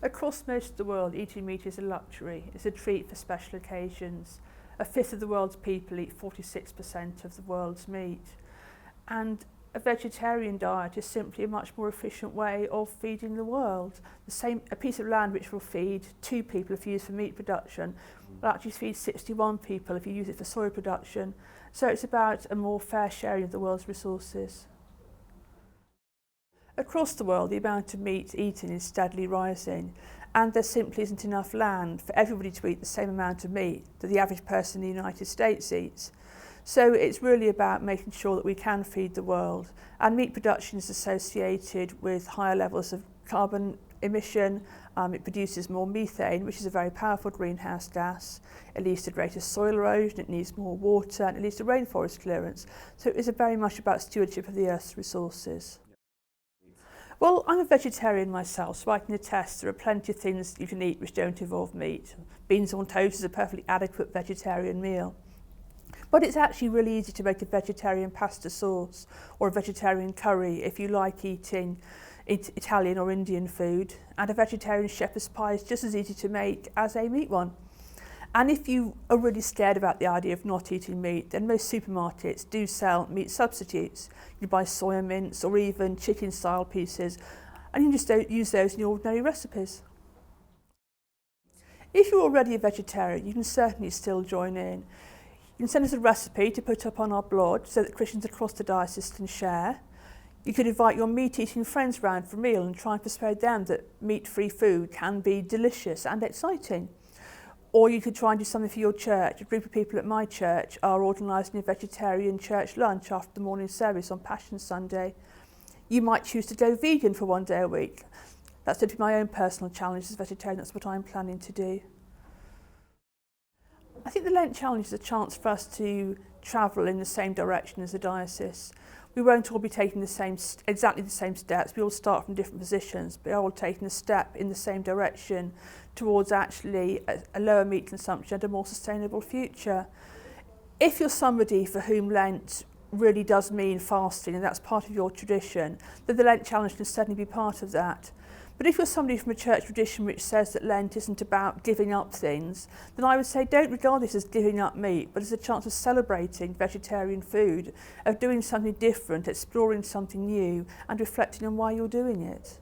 Across most of the world, eating meat is a luxury. It's a treat for special occasions. A fifth of the world's people eat 46% of the world's meat. And a vegetarian diet is simply a much more efficient way of feeding the world. A piece of land which will feed 2 people if used for meat production will actually feed 61 people if you use it for soy production. So it's about a more fair sharing of the world's resources. Across the world, the amount of meat eaten is steadily rising, and there simply isn't enough land for everybody to eat the same amount of meat that the average person in the United States eats. So it's really about making sure that we can feed the world, and meat production is associated with higher levels of carbon emission. It produces more methane, which is a very powerful greenhouse gas. It leads to greater soil erosion, it needs more water, and it leads to rainforest clearance. So it is very much about stewardship of the Earth's resources. Well, I'm a vegetarian myself, so I can attest there are plenty of things you can eat which don't involve meat. Beans on toast is a perfectly adequate vegetarian meal. But it's actually really easy to make a vegetarian pasta sauce or a vegetarian curry if you like eating Italian or Indian food, and a vegetarian shepherd's pie is just as easy to make as a meat one. And if you are really scared about the idea of not eating meat, then most supermarkets do sell meat substitutes. You buy soya mince or even chicken style pieces, and you just don't use those in your ordinary recipes. If you're already a vegetarian, you can certainly still join in. You can send us a recipe to put up on our blog so that Christians across the diocese can share. You could invite your meat-eating friends round for a meal and try and persuade them that meat-free food can be delicious and exciting. Or you could try and do something for your church. A group of people at my church are organising a vegetarian church lunch after the morning service on Passion Sunday. You might choose to go vegan for one day a week. That's going to be my own personal challenge as a vegetarian. That's what I'm planning to do. I think the Lent challenge is a chance for us to travel in the same direction as the diocese. We won't all be taking exactly the same steps. We all start from different positions, but we're all taking a step in the same direction towards actually a lower meat consumption and a more sustainable future. If you're somebody for whom Lent really does mean fasting and that's part of your tradition, then the Lent challenge can certainly be part of that. But if you're somebody from a church tradition which says that Lent isn't about giving up things, then I would say don't regard this as giving up meat, but as a chance of celebrating vegetarian food, of doing something different, exploring something new, and reflecting on why you're doing it.